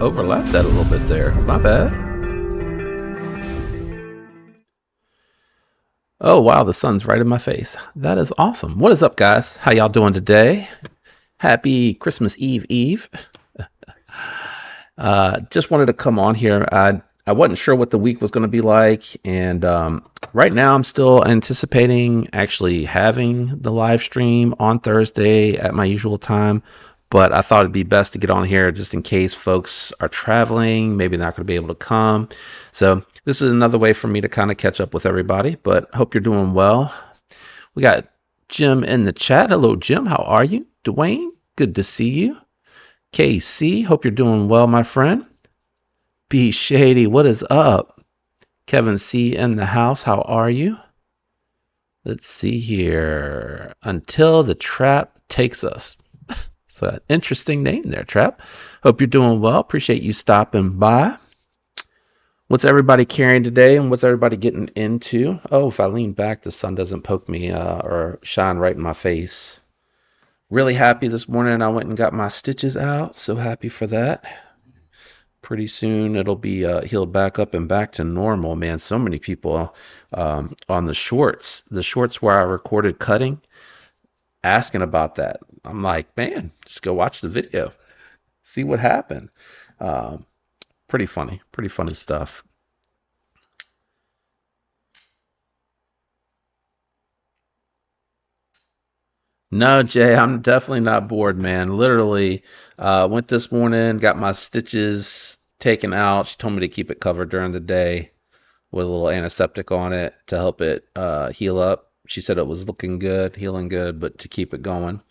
overlapped that a little bit there. My bad. Oh, wow, the sun's right in my face. That is awesome. What is up, guys? How y'all doing today? Happy Christmas Eve. Just wanted to come on here. I wasn't sure what the week was going to be like, and right now I'm still anticipating actually having the live stream on Thursday at my usual time. But I thought it'd be best to get on here just in case folks are traveling, maybe not going to be able to come. So this is another way for me to kind of catch up with everybody. But hope you're doing well. We got Jim in the chat. Hello, Jim. How are you? Dwayne, good to see you. KC, hope you're doing well, my friend. B Shady, what is up? Kevin C in the house, how are you? Let's see here. Until the Trap Takes Us. It's an interesting name there, Trap. Hope you're doing well. Appreciate you stopping by. What's everybody carrying today and what's everybody getting into? Oh, if I lean back, the sun doesn't poke me or shine right in my face. Really happy this morning. I went and got my stitches out. So happy for that. Pretty soon it'll be healed back up and back to normal, man. So many people on the shorts where I recorded cutting, asking about that. I'm like, man, just go watch the video, see what happened. Pretty funny stuff. No, Jay, I'm definitely not bored, man. Literally, went this morning, got my stitches taken out. She told me to keep it covered during the day with a little antiseptic on it to help it heal up. She said it was looking good, healing good, but to keep it going.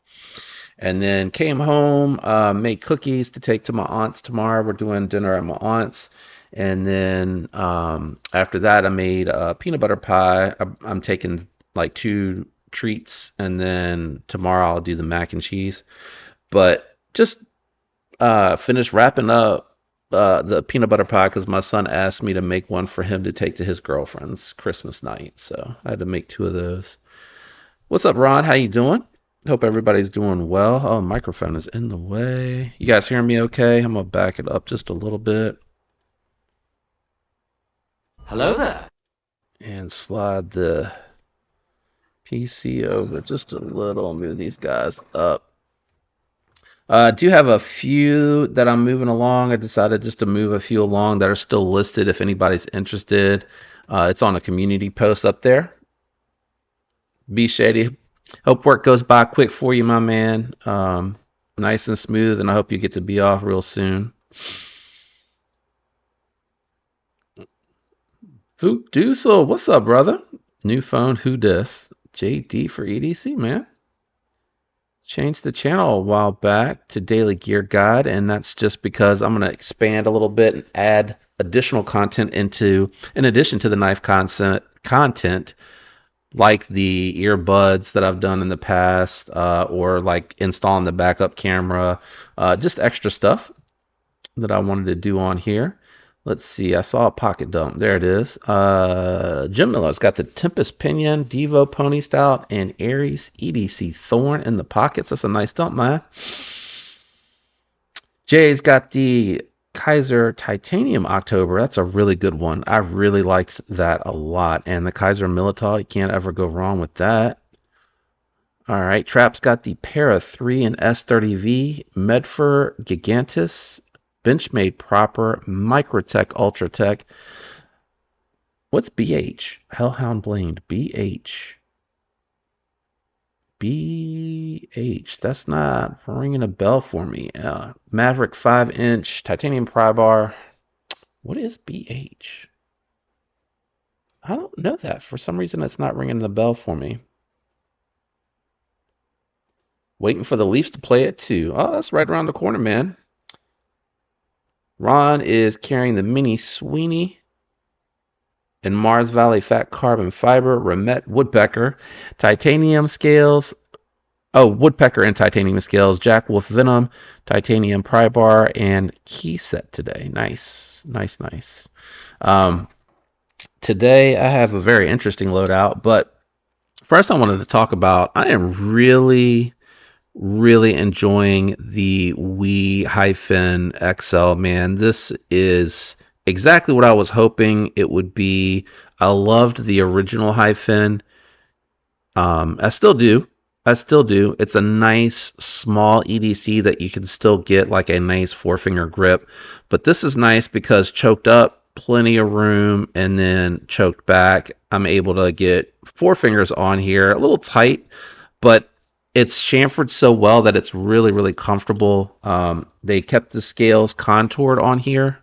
And then came home, made cookies to take to my aunt's tomorrow. We're doing dinner at my aunt's. And then after that, I made peanut butter pie. I'm taking like 2 treats, and then tomorrow I'll do the mac and cheese. But just finished wrapping up the peanut butter pie because my son asked me to make one for him to take to his girlfriend's Christmas night. So I had to make 2 of those. What's up, Ron? How you doing? Hope everybody's doing well. Oh, microphone is in the way. You guys hearing me okay? I'm gonna back it up just a little bit. Hello there. And slide the PC over just a little. Move these guys up. I do have a few that I'm moving along. I decided just to move a few along that are still listed if anybody's interested. It's on a community post up there. Be Shady. Hope work goes by quick for you, my man. Nice and smooth, and I hope you get to be off real soon. Fook Doosel, what's up, brother? New phone, who dis? JD for EDC, man. Changed the channel a while back to Daily Gear Guide, and that's just because I'm going to expand a little bit and add additional content in addition to the knife content, like the earbuds that I've done in the past, or like installing the backup camera, just extra stuff that I wanted to do on here. Let's see, I saw a pocket dump. There it is. Jim Miller's got the Tempest Pinion, Devo Pony Stout, and Aries EDC Thorn in the pockets. That's a nice dump, man. Jay's got the Kaiser Titanium October. That's a really good one. I really liked that a lot. And the Kaiser Militol, you can't ever go wrong with that. All right, Trap's got the Para 3 and S30V, Medford Gigantus, Benchmade Proper, Microtech Ultratech. What's BH? Hellhound Blamed. BH. That's not ringing a bell for me. Maverick 5-inch titanium pry bar. What is BH? I don't know that. For some reason, it's not ringing the bell for me. Waiting for the Leafs to play it too. Oh, that's right around the corner, man. Ron is carrying the Mini Sweeney and Mars Valley Fat Carbon Fiber, Remet Woodpecker, Titanium Scales. Oh, Woodpecker and Titanium Scales, Jack Wolf Venom, Titanium Pry Bar, and Key Set today. Nice. Today I have a very interesting loadout, but first I wanted to talk about, I am really Really enjoying the WE-XL, man. This is exactly what I was hoping it would be. I loved the original Hyphen. I still do. I still do. It's a nice small EDC that you can still get like a nice four-finger grip. But this is nice because choked up, plenty of room, and then choked back. I'm able to get four fingers on here. A little tight, but it's chamfered so well that it's really, really comfortable. They kept the scales contoured on here,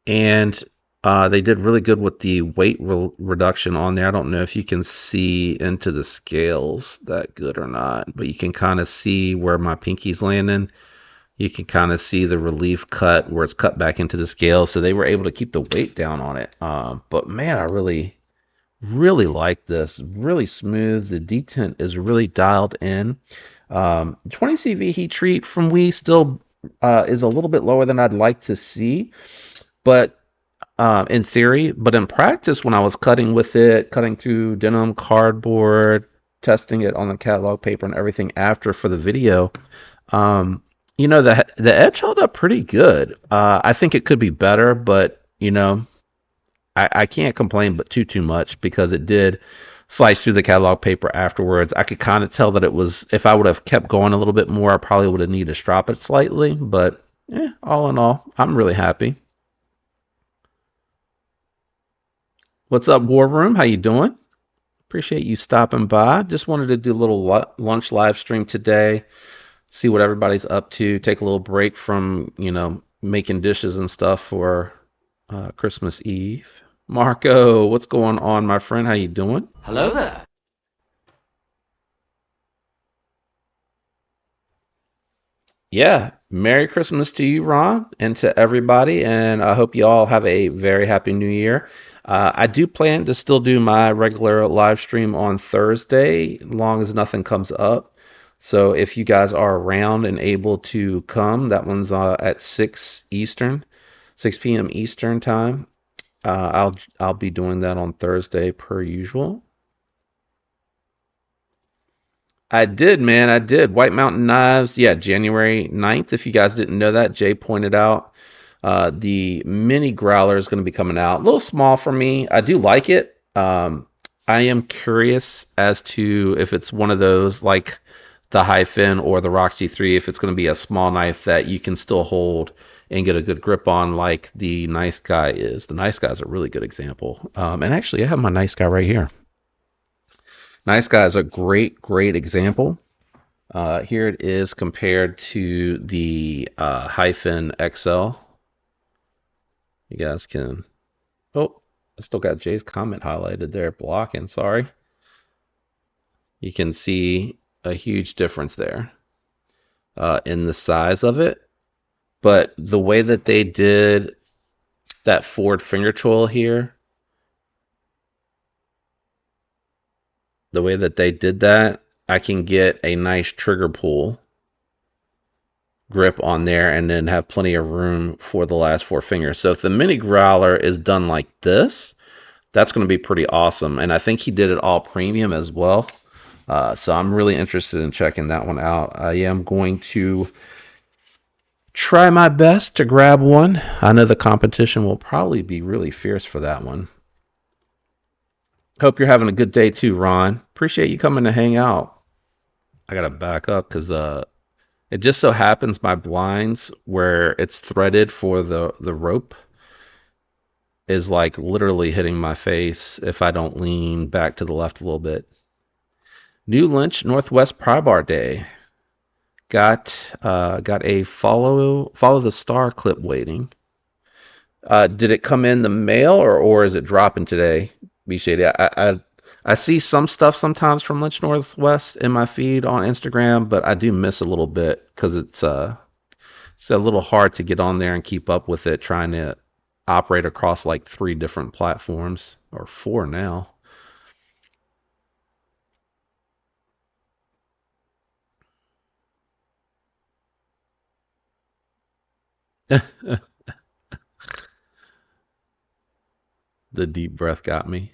and they did really good with the weight reduction on there. I don't know if you can see into the scales that good or not, but you can kind of see where my pinky's landing. You can kind of see the relief cut where it's cut back into the scale. So they were able to keep the weight down on it. But man, I really like this. Really smooth. The detent is really dialed in. 20 CV heat treat from WE still is a little bit lower than I'd like to see, but in theory, but in practice, when I was cutting with it, cutting through denim, cardboard, testing it on the catalog paper and everything after for the video, you know, the edge held up pretty good. I think it could be better, but you know, I can't complain, but too much because it did slice through the catalog paper afterwards. I could kind of tell that it was, if I would have kept going a little bit more, I probably would have needed to strop it slightly, but all in all, I'm really happy. What's up, War Room? How you doing? Appreciate you stopping by. Just wanted to do a little lunch live stream today, see what everybody's up to, take a little break from, you know, making dishes and stuff for Christmas Eve. Marco, what's going on, my friend? How you doing? Hello there. Yeah, Merry Christmas to you, Ron, and to everybody, and I hope you all have a very happy New Year. I do plan to still do my regular live stream on Thursday, long as nothing comes up. So if you guys are around and able to come, that one's at 6 Eastern, 6 p.m. Eastern time. I'll be doing that on Thursday per usual. I did, man. I did. White Mountain Knives. Yeah, January 9th. If you guys didn't know that, Jay pointed out the mini growler is going to be coming out. A little small for me. I do like it. I am curious as to if it's one of those like the Hyphen or the Roxy 3, if it's going to be a small knife that you can still hold and get a good grip on like the Nice Guy is. The Nice Guy is a really good example. And actually, I have my Nice Guy right here. Nice Guy is a great example. Here it is compared to the Hyphen XL. You guys can. Oh, I still got Jay's comment highlighted there, blocking. Sorry. You can see a huge difference there in the size of it. But the way that they did that forward finger choil here, the way that they did that, I can get a nice trigger pull grip on there and then have plenty of room for the last four fingers. So if the mini growler is done like this, that's going to be pretty awesome. And I think he did it all premium as well. So I'm really interested in checking that one out. I am going to try my best to grab one. I know the competition will probably be really fierce for that one. Hope you're having a good day too, Ron. Appreciate you coming to hang out. I gotta back up because it just so happens my blinds where it's threaded for the rope is like literally hitting my face if I don't lean back to the left a little bit. New Lynch Northwest Pry Bar Day. Got a follow the star clip waiting. Did it come in the mail or is it dropping today? B Shady. I see some stuff sometimes from Lynch Northwest in my feed on Instagram, but I do miss a little bit because it's a little hard to get on there and keep up with it, trying to operate across like 3 different platforms or 4 now. The deep breath got me.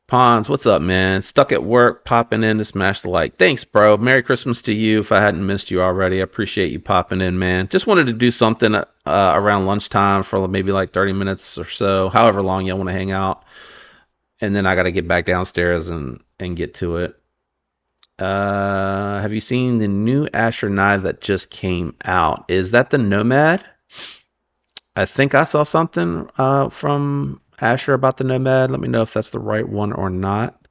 Pons, what's up, man? Stuck at work, popping in to smash the like. Thanks, bro. Merry Christmas to you if I hadn't missed you already. I appreciate you popping in, man. Just wanted to do something around lunchtime for maybe like 30 minutes or so, however long you want to hang out. And then I got to get back downstairs and get to it. Have you seen the new Asher knife that just came out? Is that the Nomad? I think I saw something from Asher about the Nomad. Let me know if that's the right one or not.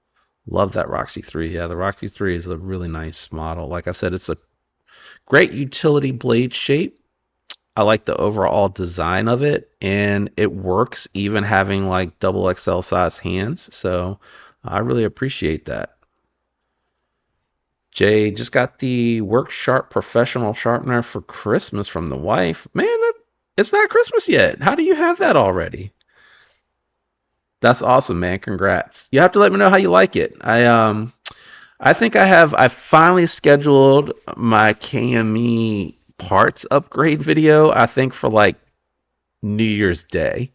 Love that Roxy 3. Yeah, the Roxy 3 is a really nice model. Like I said, it's a great utility blade shape. I like the overall design of it, and it works even having like double XL size hands. So I really appreciate that. Jay just got the Work Sharp Professional Sharpener for Christmas from the wife. Man, it's not Christmas yet. How do you have that already? That's awesome, man. Congrats. You have to let me know how you like it. I think I finally scheduled my KME parts upgrade video, I think for like New Year's Day.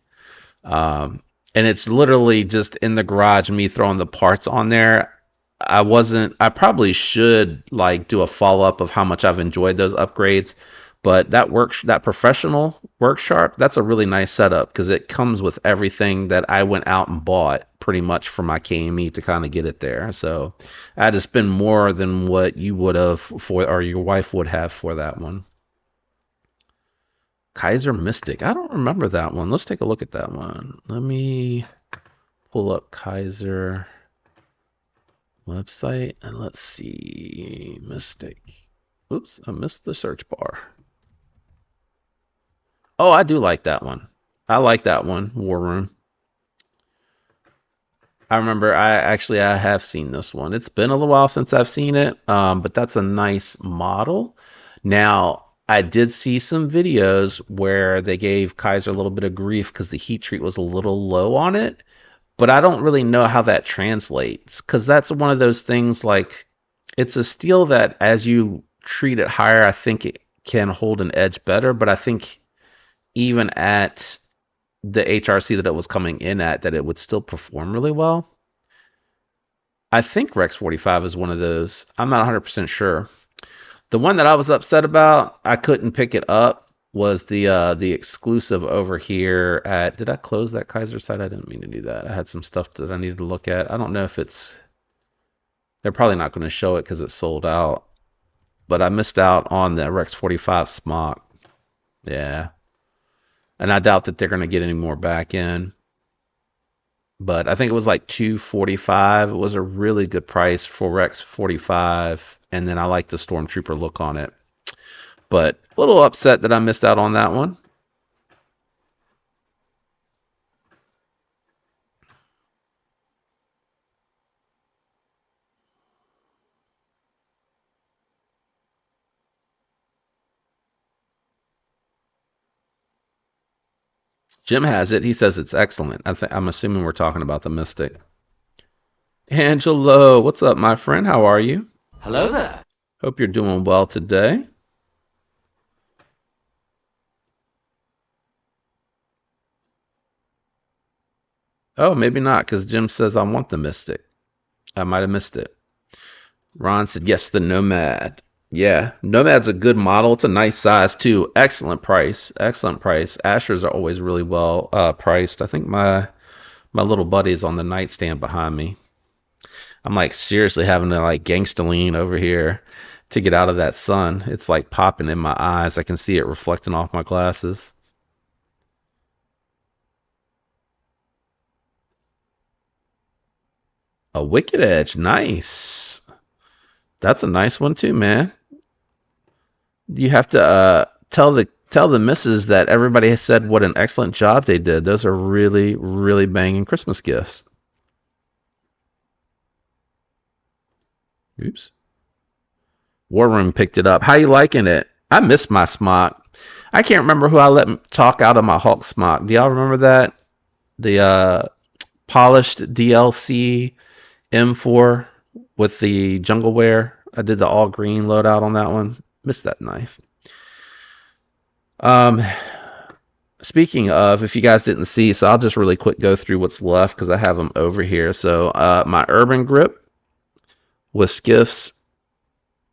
And it's literally just in the garage, me throwing the parts on there. I probably should like do a follow up of how much I've enjoyed those upgrades, but that professional Work Sharp, that's a really nice setup because it comes with everything that I went out and bought pretty much for my KME to kind of get it there. So I had to spend more than what you would have for, or your wife would have for that one. Kaiser Mystic. I don't remember that one. Let's take a look at that one. Let me pull up Kaiser website and let's see. Mystic. Oops, I missed the search bar. Oh, I do like that one. I like that one, War Room. I remember I have seen this one. It's been a little while since I've seen it, but that's a nice model. Now, I did see some videos where they gave Kaiser a little bit of grief because the heat treat was a little low on it, but I don't really know how that translates because that's one of those things like it's a steel that as you treat it higher, I think it can hold an edge better, but I think even at the HRC that it was coming in at, that it would still perform really well. I think Rex 45 is one of those. I'm not 100% sure. The one that I was upset about, I couldn't pick it up, was the exclusive over here at. Did I close that Kaiser site? I didn't mean to do that. I had some stuff that I needed to look at. I don't know if it's. They're probably not going to show it because it's sold out. But I missed out on the Rex 45 smock. Yeah. And I doubt that they're going to get any more back in. But I think it was like $245. It was a really good price for Rex 45. And then I like the Stormtrooper look on it. But a little upset that I missed out on that one. Jim has it. He says it's excellent. I'm assuming we're talking about the Mystic. Angelo, what's up, my friend? How are you? Hello there. Hope you're doing well today. Oh, maybe not, because Jim says I want the Mystic. I might have missed it. Ron said, yes, the Nomad. Yeah, Nomad's a good model. It's a nice size, too. Excellent price. Excellent price. Ashers are always really well priced. I think my little buddy's on the nightstand behind me. I'm like seriously having to like gangsta lean over here to get out of that sun. It's like popping in my eyes. I can see it reflecting off my glasses. A Wicked Edge. Nice. That's a nice one too, man. You have to tell the missus that everybody has said what an excellent job they did. Those are really, really banging Christmas gifts. Oops. War Room picked it up. How you liking it? I miss my smock. I can't remember who I let talk out of my Hulk smock. Do y'all remember that? The polished DLC M4 with the jungle wear. I did the all green loadout on that one. Missed that knife. Um, Speaking of, if you guys didn't see, so I'll just really quick go through what's left because I have them over here. So my Urban Grip with skiffs.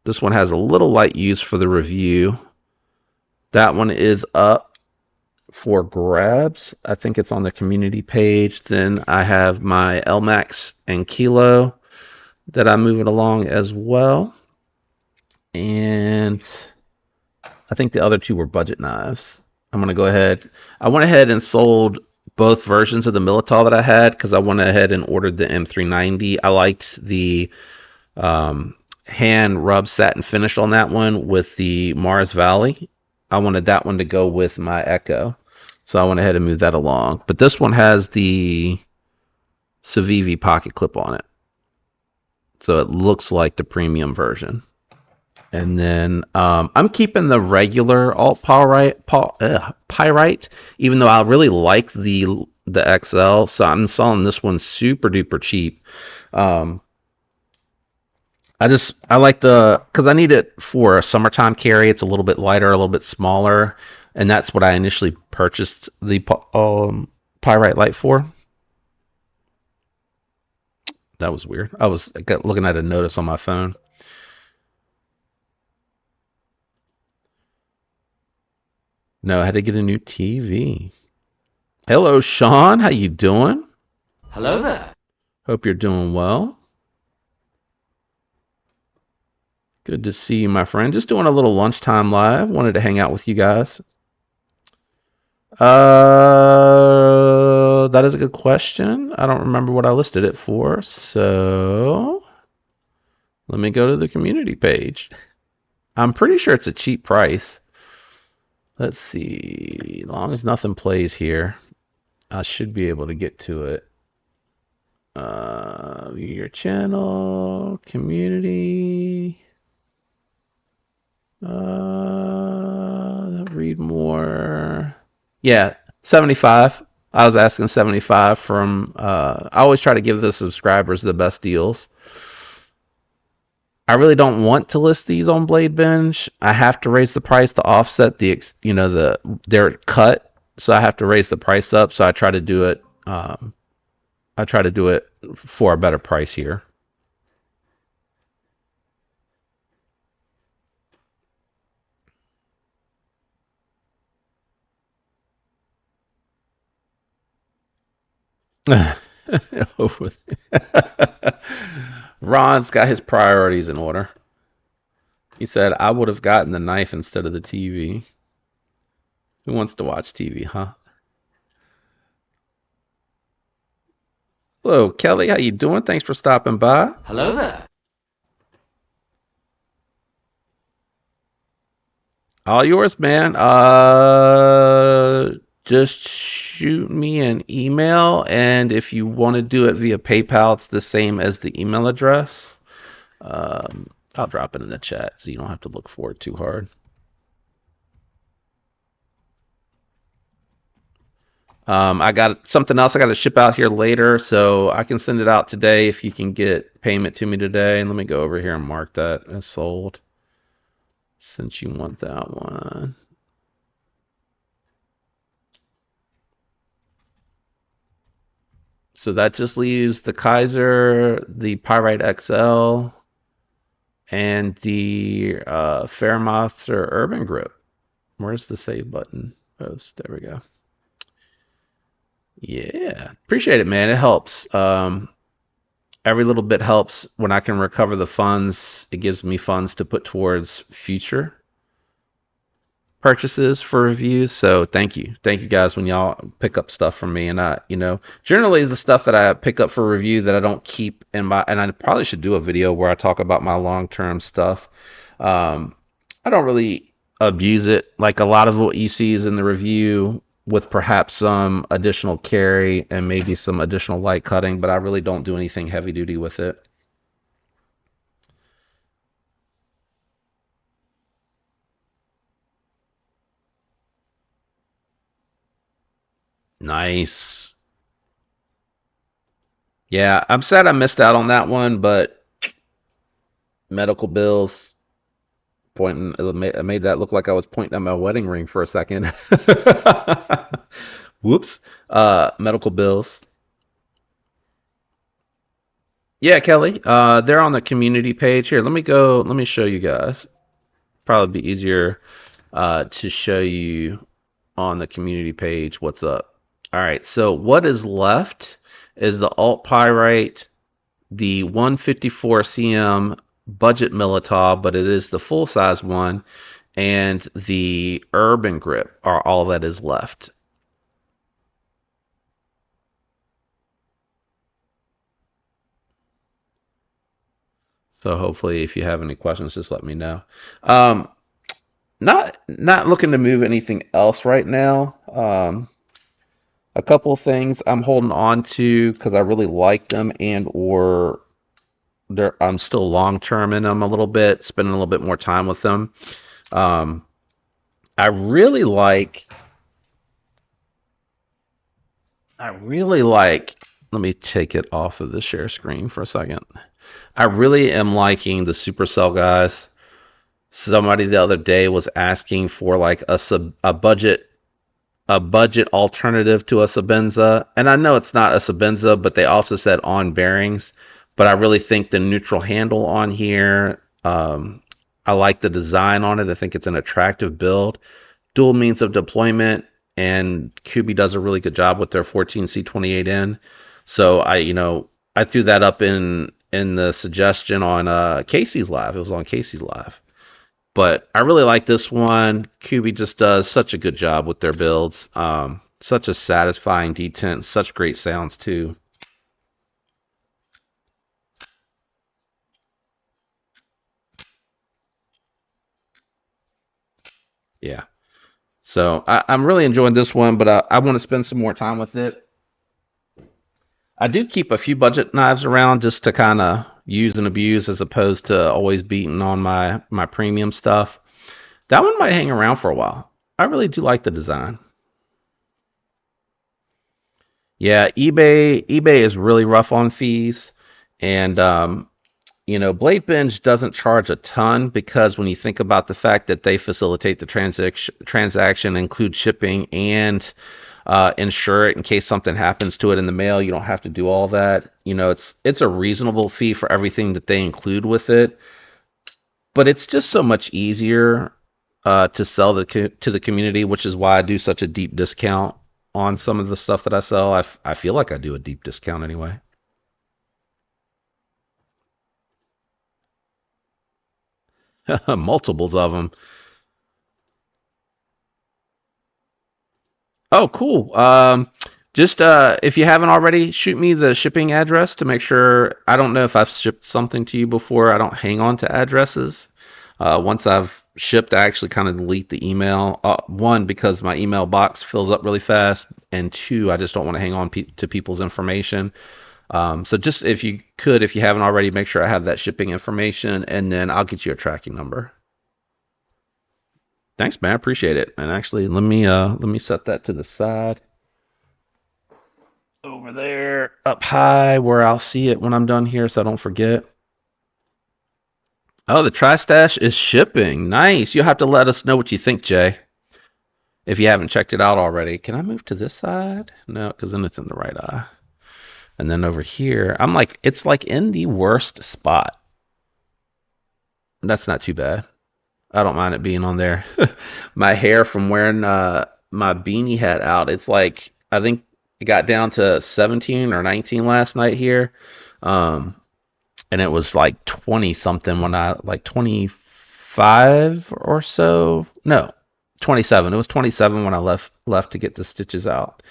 This one has a little light use for the review. That one is up for grabs. I think it's on the community page. Then I have my LMAX and Kilo that I'm moving along as well. And I think the other two were budget knives. I'm going to go ahead. I went ahead and sold both versions of the Militao that I had because I went ahead and ordered the M390. I liked the hand rub satin finish on that one with the Mars Valley. I wanted that one to go with my Echo. So I went ahead and moved that along. But this one has the Civivi pocket clip on it. So it looks like the premium version. And then I'm keeping the regular alt pyrite, even though I really like the XL. So I'm selling this one super duper cheap. I like because I need it for a summertime carry. It's a little bit lighter, a little bit smaller, and that's what I initially purchased the pyrite light for. That was weird. I was looking at a notice on my phone. No, I had to get a new TV. Hello, Sean. How you doing? Hello there. Hope you're doing well. Good to see you, my friend. Just doing a little lunchtime live. Wanted to hang out with you guys. That is a good question. I don't remember what I listed it for, so let me go to the community page. I'm pretty sure it's a cheap price. Let's see. As long as nothing plays here, I should be able to get to it. Your channel, community. Read more. Yeah, 75. I was asking 75 from. I always try to give the subscribers the best deals. I really don't want to list these on Blade Binge. I have to raise the price to offset their cut, so I have to raise the price up. So I try to do it. I try to do it for a better price here. Ron's got his priorities in order. He said, I would have gotten the knife instead of the TV. Who wants to watch TV, huh? Hello, Kelly. How you doing? Thanks for stopping by. Hello there. All yours, man. Just shoot me an email, and if you want to do it via PayPal, it's the same as the email address. I'll drop it in the chat so you don't have to look for it too hard. I got something else I got to ship out here later, so I can send it out today if you can get payment to me today. And let me go over here and mark that as sold, since you want that one. So that just leaves the Kaiser, the Pyrite XL, and the Fairmaster Urban Grip. Where's the save button? Post. There we go. Yeah, appreciate it, man. It helps. Every little bit helps. When I can recover the funds, it gives me funds to put towards future purchases for reviews. So thank you guys when y'all pick up stuff from me. And generally the stuff that I pick up for review that I don't keep in my, and I probably should do a video where I talk about my long-term stuff. I don't really abuse it. Like a lot of what you see is in the review with perhaps some additional carry and maybe some additional light cutting, but I really don't do anything heavy duty with it. Nice. Yeah, I'm sad I missed out on that one, but medical bills, pointing. It made that look like I was pointing at my wedding ring for a second. Whoops. Medical bills. Yeah, Kelly. They're on the community page here. Let me go. Let me show you guys. Probably be easier to show you on the community page what's up. All right. So what is left is the alt pyrite, the 154 cm budget Militov, but it is the full size one, and the urban grip are all that is left. So hopefully, if you have any questions, just let me know. Um, not looking to move anything else right now. A couple of things I'm holding on to because I really like them, and or I'm still long term in them a little bit, spending a little bit more time with them. Um, I really like. I really like. Let me take it off of the share screen for a second. I really am liking the Supercell guys. Somebody the other day was asking for like a budget alternative to a Sabenza, and I know it's not a Sabenza, but they also said on bearings. But I really think the neutral handle on here, I like the design on it. I think it's an attractive build. Dual means of deployment, and Kubi does a really good job with their 14C28N. So I threw that up in the suggestion on Casey's Live. It was on Casey's Live. But I really like this one. Kubi just does such a good job with their builds. Such a satisfying detent, such great sounds too. Yeah. So I'm really enjoying this one, but I want to spend some more time with it. I do keep a few budget knives around just to kind of use and abuse as opposed to always beating on my premium stuff. That one might hang around for a while. I really do like the design. Yeah, eBay is really rough on fees, and Blade Binge doesn't charge a ton because when you think about the fact that they facilitate the transaction, include shipping and insure it in case something happens to it in the mail, you don't have to do all that. It's a reasonable fee for everything that they include with it, but it's just so much easier to sell to the community, which is why I do such a deep discount on some of the stuff that I sell. I feel like I do a deep discount anyway. Multiples of them. Oh, cool. Just if you haven't already, shoot me the shipping address to make sure. I don't know if I've shipped something to you before. I don't hang on to addresses. Once I've shipped, I actually kind of delete the email. One, because my email box fills up really fast, and two, I just don't want to hang on to people's information. So just if you haven't already, make sure I have that shipping information, and then I'll get you a tracking number. Thanks, man. I appreciate it. And actually, let me set that to the side over there, up high, where I'll see it when I'm done here, so I don't forget. Oh, the Tri-Stash is shipping. Nice. You'll have to let us know what you think, Jay, if you haven't checked it out already. Can I move to this side? No, because then it's in the right eye. And then over here, it's like in the worst spot. That's not too bad. I don't mind it being on there. My hair from wearing my beanie hat out, it's like, I think it got down to 17 or 19 last night here. And it was like 20 something like 25 or so. No, 27. It was 27 when I left to get the stitches out.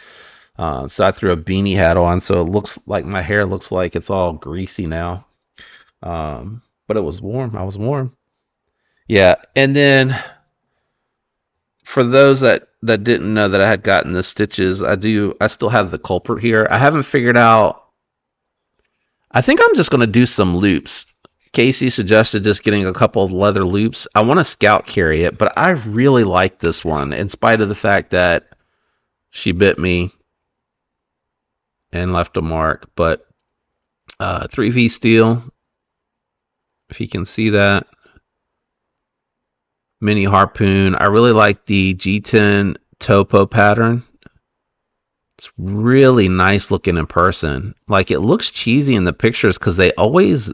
So I threw a beanie hat on, so it looks like my hair looks like it's all greasy now. But it was warm. I was warm. Yeah, and then for those that didn't know that I had gotten the stitches, I still have the culprit here. I haven't figured out. I think I'm just going to do some loops. Casey suggested just getting a couple of leather loops. I want to scout carry it, but I really like this one in spite of the fact that she bit me and left a mark. But 3V steel, if you can see that. mini harpoon. I really like the G10 topo pattern. It's really nice looking in person. Like it looks cheesy in the pictures because they always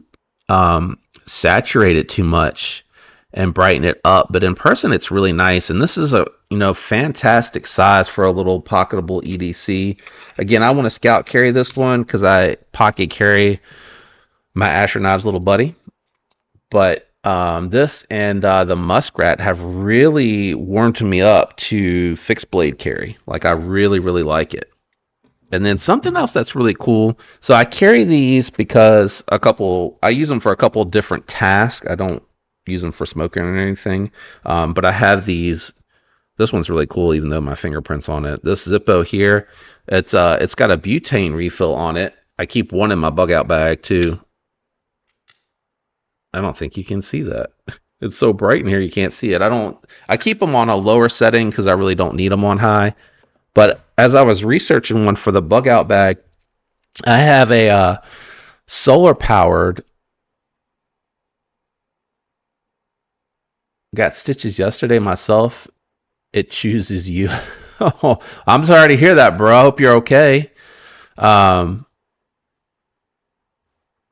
saturate it too much and brighten it up. But in person, it's really nice. And this is a fantastic size for a little pocketable EDC. Again, I want to scout carry this one because I pocket carry my Asher Knives little buddy. But this and the Muskrat have really warmed me up to fixed blade carry. Like I really, really like it. And then something else that's really cool. So I carry these because I use them for a couple different tasks. I don't use them for smoking or anything. But I have these. This one's really cool, even though my fingerprint's on it. This Zippo here, it's got a butane refill on it. I keep one in my bug out bag too. I don't think you can see that. It's so bright in here you can't see it. I keep them on a lower setting because I really don't need them on high. But as I was researching one for the bug out bag, I have a solar powered. Got stitches yesterday myself. It chooses you. Oh, I'm sorry to hear that, bro. I hope you're okay.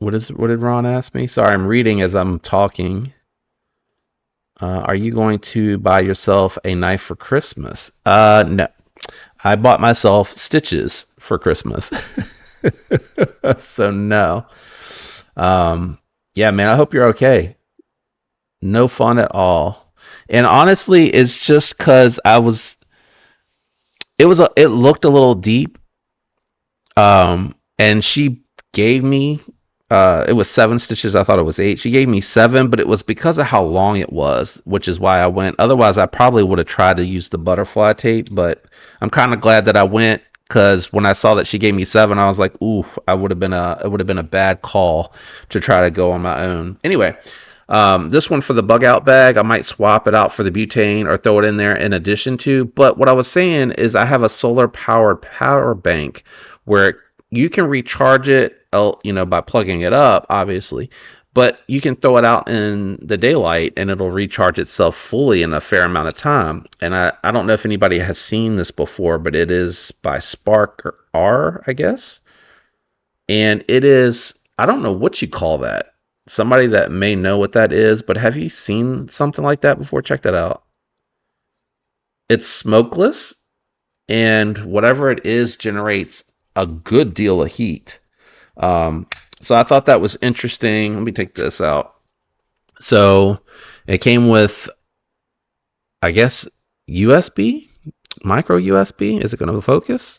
What did Ron ask me? Sorry, I'm reading as I'm talking. Are you going to buy yourself a knife for Christmas? No. I bought myself stitches for Christmas. So no. Yeah, man, I hope you're okay. No fun at all. And honestly, it's just because it looked a little deep. And she gave me, it was 7 stitches. I thought it was 8. She gave me 7, but it was because of how long it was, which is why I went. Otherwise, I probably would have tried to use the butterfly tape, but I'm kind of glad that I went because when I saw that she gave me 7, I was like, ooh, it would have been a bad call to try to go on my own. Anyway, this one for the bug out bag, I might swap it out for the butane or throw it in there in addition to. But what I was saying is I have a solar powered power bank where you can recharge it, by plugging it up, obviously. But you can throw it out in the daylight and it'll recharge itself fully in a fair amount of time. And I don't know if anybody has seen this before, but it is by Spark R, I guess. And it is, I don't know what you call that. Somebody that may know what that is, but have you seen something like that before? Check that out. It's smokeless, and whatever it is generates a good deal of heat. So I thought that was interesting. Let me take this out. So it came with, I guess, USB, micro USB. Is it going to focus?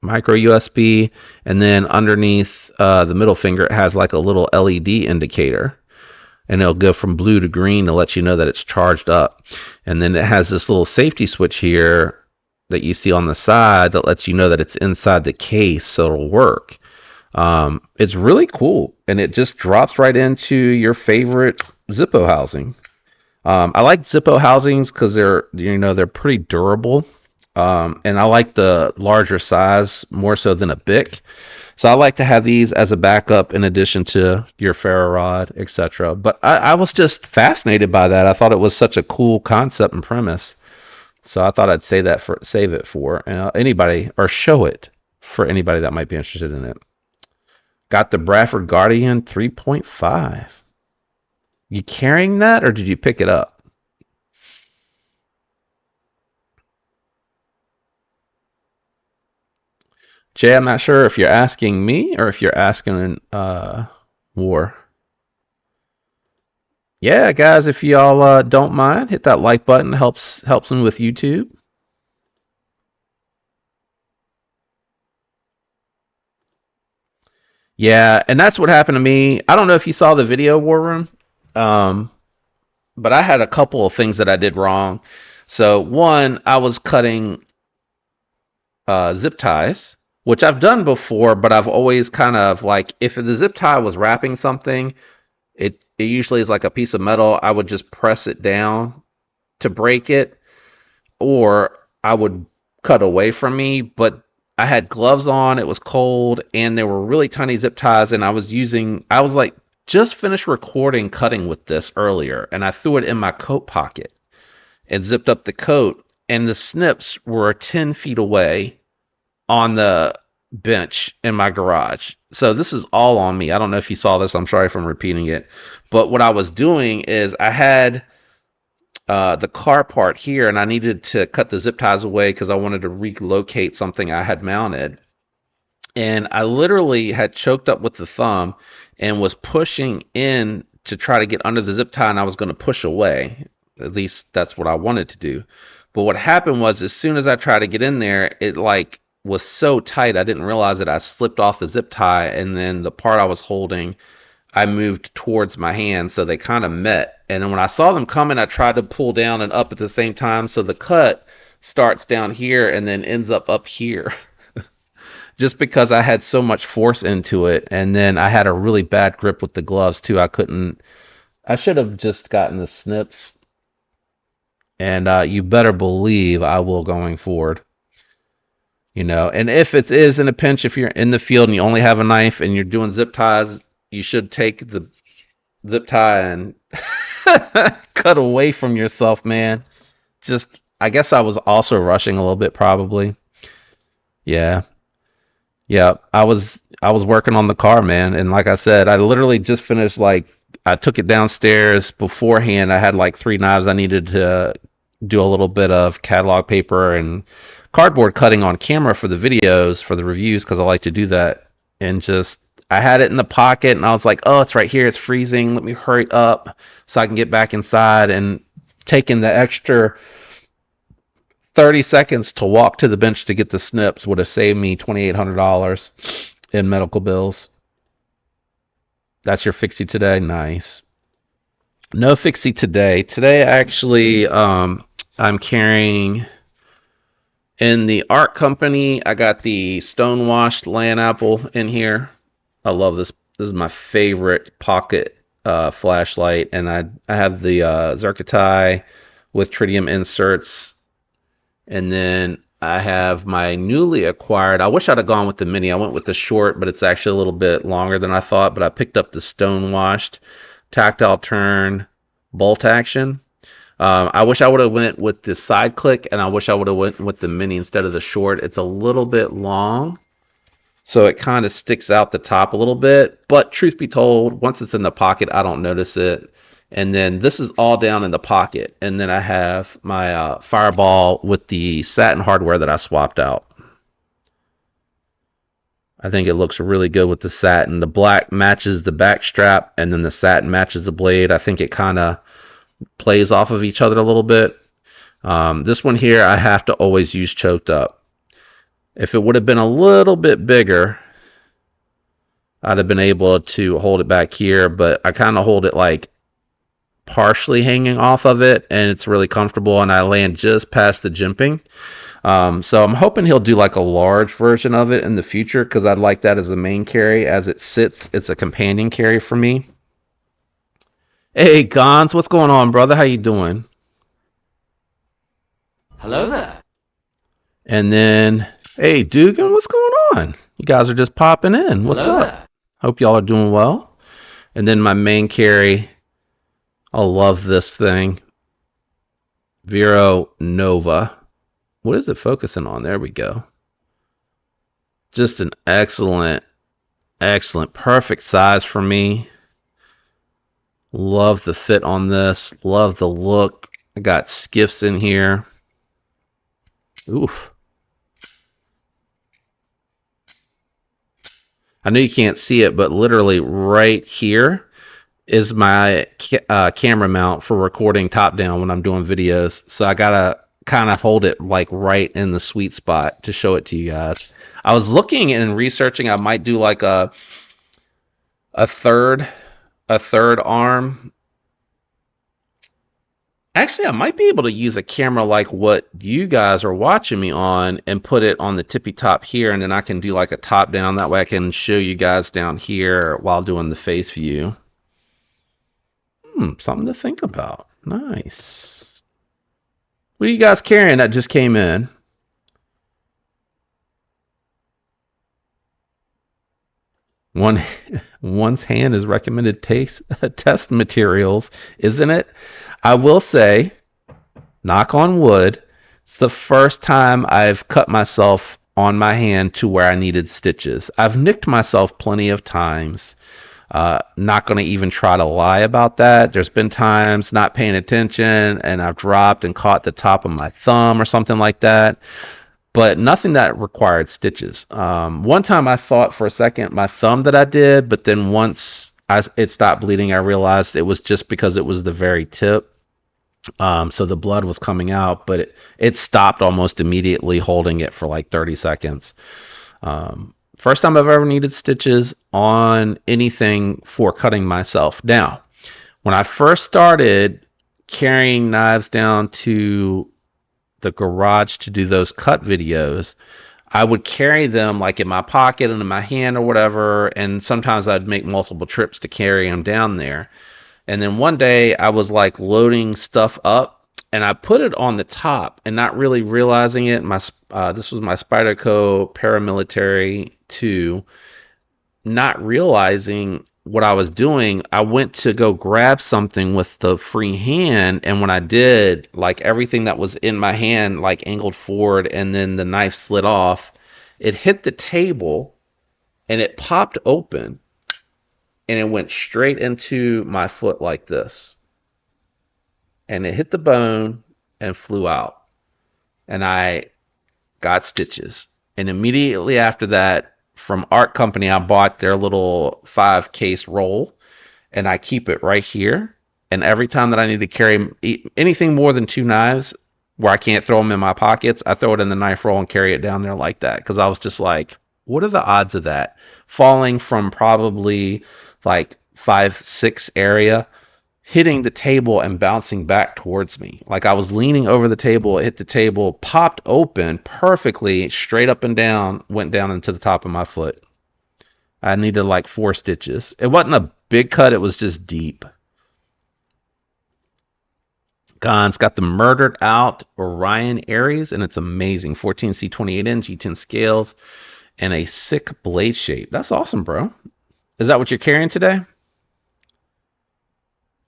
Micro USB, and then underneath the middle finger, it has like a little LED indicator, and it'll go from blue to green to let you know that it's charged up. And then it has this little safety switch here that you see on the side that lets you know that it's inside the case, so it'll work. It's really cool, and it just drops right into your favorite Zippo housing. I like Zippo housings because they're pretty durable. And I like the larger size more so than a Bic. So I like to have these as a backup in addition to your ferro rod, etc. But I was just fascinated by that. I thought it was such a cool concept and premise. So I thought I'd save it for anybody, or show it for anybody that might be interested in it. Got the Bradford Guardian 3.5. You carrying that, or did you pick it up? Jay, I'm not sure if you're asking me or if you're asking War. Yeah, guys, if y'all don't mind, hit that like button. Helps me with YouTube. Yeah, and that's what happened to me. I don't know if you saw the video, War Room, but I had a couple of things that I did wrong. So one, I was cutting zip ties, which I've done before, but I've always kind of like, if the zip tie was wrapping something, it usually is like a piece of metal. I would just press it down to break it, or I would cut away from me. But I had gloves on, it was cold, and there were really tiny zip ties, and I was like just finished recording cutting with this earlier, and I threw it in my coat pocket and zipped up the coat, and the snips were 10 feet away on the bench in my garage. So this is all on me. I don't know if you saw this. I'm sorry if I'm repeating it. But what I was doing is I had the car part here, and I needed to cut the zip ties away because I wanted to relocate something I had mounted. And I literally had choked up with the thumb and was pushing in to try to get under the zip tie, and I was going to push away. At least that's what I wanted to do. But what happened was, as soon as I tried to get in there, it like was so tight I didn't realize that I slipped off the zip tie, and then the part I was holding, I moved towards my hand, so they kind of met. And then when I saw them coming, I tried to pull down and up at the same time, so the cut starts down here and then ends up here. Just because I had so much force into it, and then I had a really bad grip with the gloves too. I should have just gotten the snips, and you better believe I will going forward. And if it is in a pinch, if you're in the field and you only have a knife and you're doing zip ties, you should take the zip tie and cut away from yourself, man. I guess I was also rushing a little bit, probably. Yeah. Yeah, I was working on the car, man, and like I said, I literally just finished I took it downstairs beforehand. I had like three knives I needed to do a little bit of catalog paper and cardboard cutting on camera for the videos, for the reviews, because I like to do that. And just I had it in the pocket, and I was like, oh, it's right here. It's freezing. Let me hurry up so I can get back inside. And taking the extra 30 seconds to walk to the bench to get the snips would have saved me $2,800 in medical bills. That's your fixie today? Nice. No fixie today. Today, actually, I'm carrying in the art company. I got the stonewashed land apple in here. I love this. This is my favorite pocket flashlight. And I have the Zircotai with tritium inserts. And then I have my newly acquired. I wish I'd have gone with the mini. I went with the short, but it's actually a little bit longer than I thought. But I picked up the stonewashed tactile turn bolt action. I wish I would have went with the side click, and I wish I would have went with the mini instead of the short. It's a little bit long, so it kind of sticks out the top a little bit. But truth be told, once it's in the pocket, I don't notice it. And then this is all down in the pocket. And then I have my Fireball with the satin hardware that I swapped out. I think it looks really good with the satin. The black matches the back strap, and then the satin matches the blade. I think it kind of plays off of each other a little bit. This one here, I have to always use choked up. If it would have been a little bit bigger, I'd have been able to hold it back here, but I kind of hold it like partially hanging off of it, and it's really comfortable, and I land just past the jimping. So I'm hoping he'll do like a large version of it in the future, because I'd like that as a main carry. As it sits, it's a companion carry for me. Hey Gons, what's going on, brother? How you doing? Hello there. And then, hey Dugan, what's going on? You guys are just popping in. What's Hello up? there. Hope y'all are doing well. And then my main carry, I love this thing. Vero Nova. What is it focusing on? There we go. Just an excellent, perfect size for me. Love the fit on this. Love the look. I got skiffs in here. Oof. I know you can't see it, but literally right here is my camera mount for recording top down when I'm doing videos. So I gotta kind of hold it like right in the sweet spot to show it to you guys. I was looking and researching. I might do like a third arm. Actually, I might be able to use a camera like what you guys are watching me on and put it on the tippy top here, and then I can do like a top down. That way I can show you guys down here while doing the face view. Something to think about. Nice. What are you guys carrying that just came in? One one's hand is recommended test materials, isn't it? I will say, knock on wood, it's the first time I've cut myself on my hand to where I needed stitches. I've nicked myself plenty of times. Not going to even try to lie about that. There's been times not paying attention and I've dropped and caught the top of my thumb or something like that, but nothing that required stitches. One time I thought for a second my thumb that I did, but then once it stopped bleeding, I realized it was just because it was the very tip. So the blood was coming out, but it stopped almost immediately, holding it for like 30 seconds. First time I've ever needed stitches on anything for cutting myself. Now, when I first started carrying knives down to the garage to do those cut videos, I would carry them like in my pocket and in my hand or whatever, and sometimes I'd make multiple trips to carry them down there. And then one day I was like loading stuff up and I put it on the top and not really realizing it. This was my Spyderco Paramilitary 2. Not realizing what I was doing, I went to go grab something with the free hand, and when I did, like everything that was in my hand like angled forward and then the knife slid off. It hit the table and it popped open and it went straight into my foot like this. And it hit the bone and flew out. And I got stitches. And immediately after that, from Art Company, I bought their little 5-case roll. And I keep it right here. And every time that I need to carry anything more than 2 knives, where I can't throw them in my pockets, I throw it in the knife roll and carry it down there like that. Because I was just like, what are the odds of that? Falling from probably like 5'6" area, hitting the table and bouncing back towards me. Like I was leaning over the table, it hit the table, popped open perfectly, straight up and down, went down into the top of my foot. I needed like 4 stitches. It wasn't a big cut, it was just deep. Gon's got the murdered out Orion Aries, and it's amazing. 14C 28N, G10 scales, and a sick blade shape. That's awesome, bro. Is that what you're carrying today?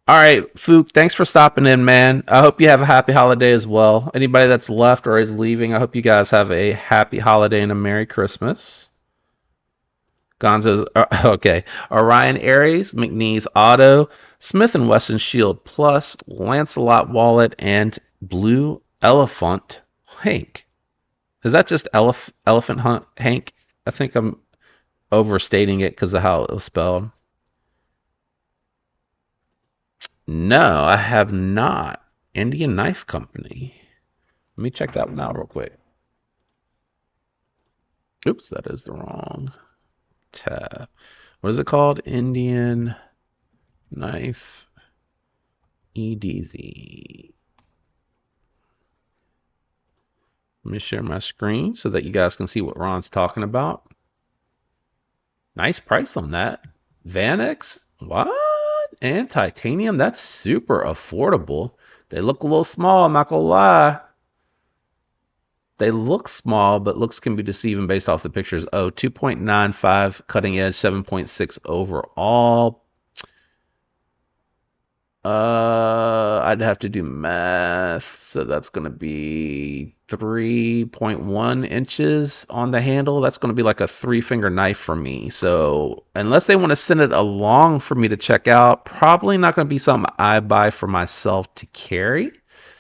All right, Fook, thanks for stopping in, man. I hope you have a happy holiday as well. Anybody that's left or is leaving, I hope you guys have a happy holiday and a Merry Christmas. Gonzo's, okay. Orion Aries, McNeese Auto, Smith & Wesson Shield Plus, Lancelot Wallet, and Blue Elephant Hank. Is that just Elephant Hunt Hank? I think I'm overstating it because of how it was spelled. No, I have not. Indian Knife Company. Let me check that one out real quick. Oops, that is the wrong tab. What is it called? Indian Knife EDZ. Let me share my screen so that you guys can see what Ron's talking about. Nice price on that. Vanex? What? And titanium? That's super affordable. They look a little small, I'm not gonna lie. They look small, but looks can be deceiving based off the pictures. Oh, 2.95 cutting edge, 7.6 overall. I'd have to do math, so that's going to be 3.1 inches on the handle. That's going to be like a 3-finger knife for me. So unless they want to send it along for me to check out, probably not going to be something I buy for myself to carry.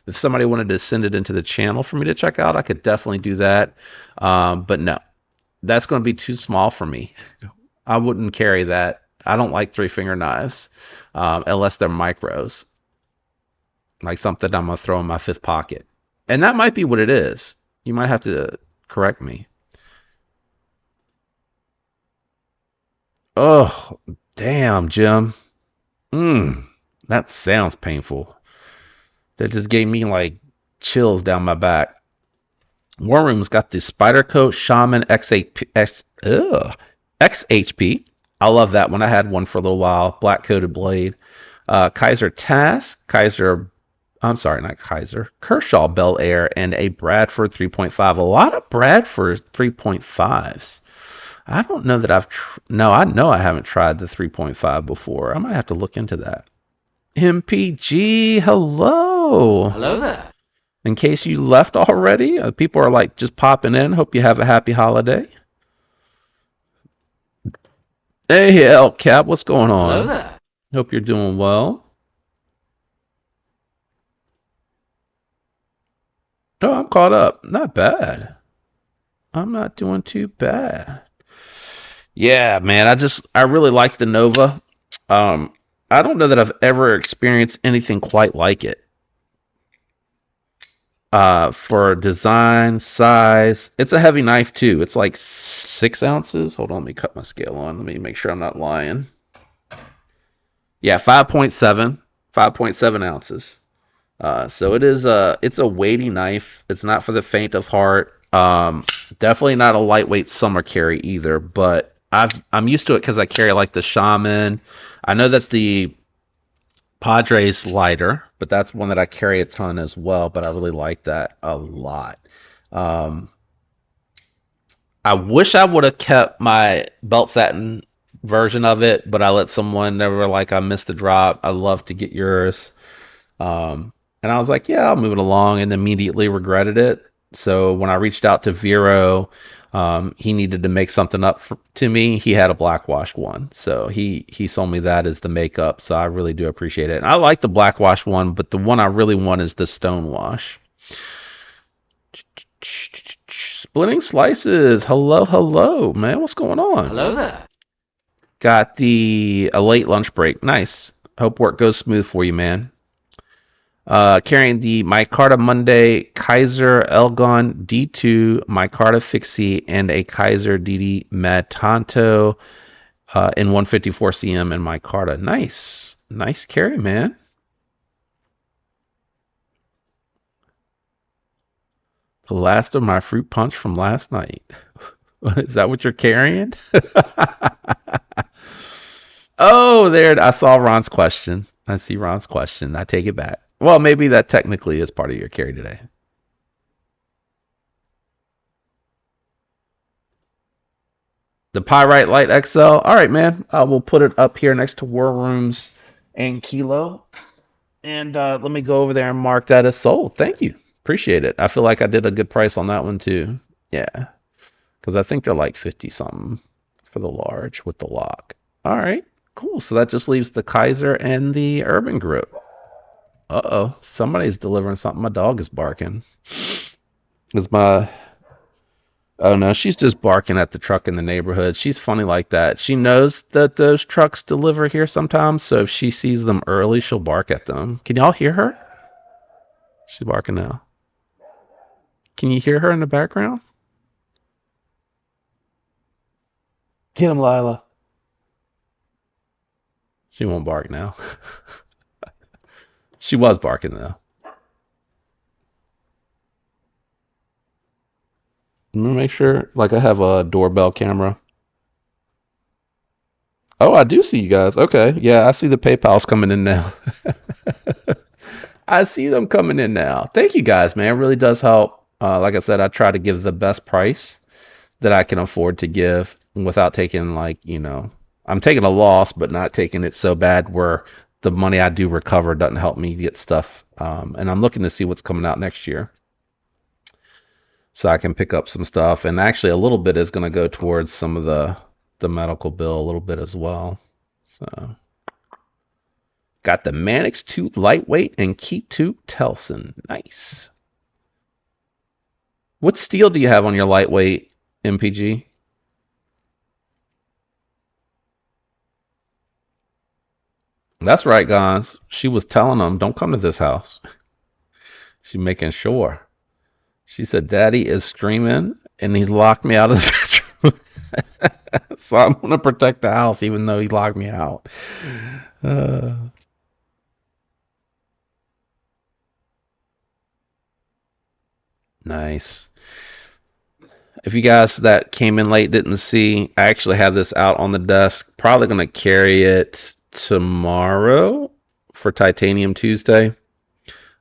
If somebody wanted to send it into the channel for me to check out, I could definitely do that. But no, that's going to be too small for me. I wouldn't carry that. I don't like 3-finger knives unless they're micros, like something I'm going to throw in my 5th pocket. And that might be what it is. You might have to correct me. Oh, damn, Jim. That sounds painful. That just gave me like chills down my back. War Room's got the Spyderco Shaman XHP. I love that one. I had one for a little while. Black coated blade. Kaiser Task. Kershaw Bel Air, and a Bradford 3.5. A lot of Bradford 3.5s. I don't know that no, I know I haven't tried the 3.5 before. I might have to look into that. MPG, hello. Hello there. In case you left already, people are like just popping in. Hope you have a happy holiday. Hey, El Cap, what's going Hello on? there. Hope you're doing well. Oh, I'm caught up. Not bad. I'm not doing too bad. Yeah, man, I really like the Nova. Um, I don't know that I've ever experienced anything quite like it. For design, size, it's a heavy knife too. It's like 6 ounces. Hold on, let me cut my scale on. Let me make sure I'm not lying. Yeah, 5.7 ounces. So it's a weighty knife. It's not for the faint of heart. Definitely not a lightweight summer carry either, but I'm used to it because I carry like the Shaman. I know that the Padres lighter, but that's one that I carry a ton as well. But I really like that a lot. Um, I wish I would have kept my belt satin version of it, but I let someone. They were like, "I missed the drop. I'd love to get yours." And I was like, "Yeah, I'll move it along," and immediately regretted it. So when I reached out to Vero, he needed to make something up to me. He had a black washed one, so he sold me that as the makeup. So I really do appreciate it. And I like the black wash one, but the one I really want is the stone wash. Splitting slices. Hello, hello, man. What's going on? Hello there. Got a late lunch break. Nice. Hope work goes smooth for you, man. Carrying the Micarta Monday Kaiser Elgon D2 Micarta Fixie and a Kaiser DD Matanto in 154 cm and Micarta. Nice carry, man. The last of my fruit punch from last night. Is that what you're carrying? Oh, there. I saw Ron's question. I see Ron's question. I take it back. Well, maybe that technically is part of your carry today. The Pyrite Light XL. All right, man. We'll put it up here next to War Rooms and Kilo. And let me go over there and mark that as sold. Thank you. Appreciate it. I feel like I did a good price on that one too. Yeah. Because I think they're like 50 something for the large with the lock. All right. Cool. So that just leaves the Kaiser and the Urban Grip. Uh-oh. Somebody's delivering something. My dog is barking. Is my... Oh no, she's just barking at the truck in the neighborhood. She's funny like that. She knows that those trucks deliver here sometimes, so if she sees them early, she'll bark at them. Can y'all hear her? She's barking now. Can you hear her in the background? Get him, Lila. She won't bark now. She was barking though. Let me make sure, like I have a doorbell camera. Oh, I do see you guys. Okay. Yeah, I see the PayPal's coming in now. I see them coming in now. Thank you guys, man. It really does help. Like I said, I try to give the best price that I can afford to give without taking I'm taking a loss, but not taking it so bad where the money I do recover doesn't help me get stuff. And I'm looking to see what's coming out next year, so I can pick up some stuff. And actually, a little bit is going to go towards some of the medical bill, a little bit as well. So, got the Mannix 2 lightweight and Key 2 Telson. Nice. What steel do you have on your lightweight MPG? That's right, guys. She was telling them, don't come to this house. She's making sure. She said, Daddy is screaming and he's locked me out of the bedroom. So I'm going to protect the house even though he locked me out. Nice. If you guys that came in late didn't see, I actually have this out on the desk. Probably going to carry it tomorrow for Titanium Tuesday.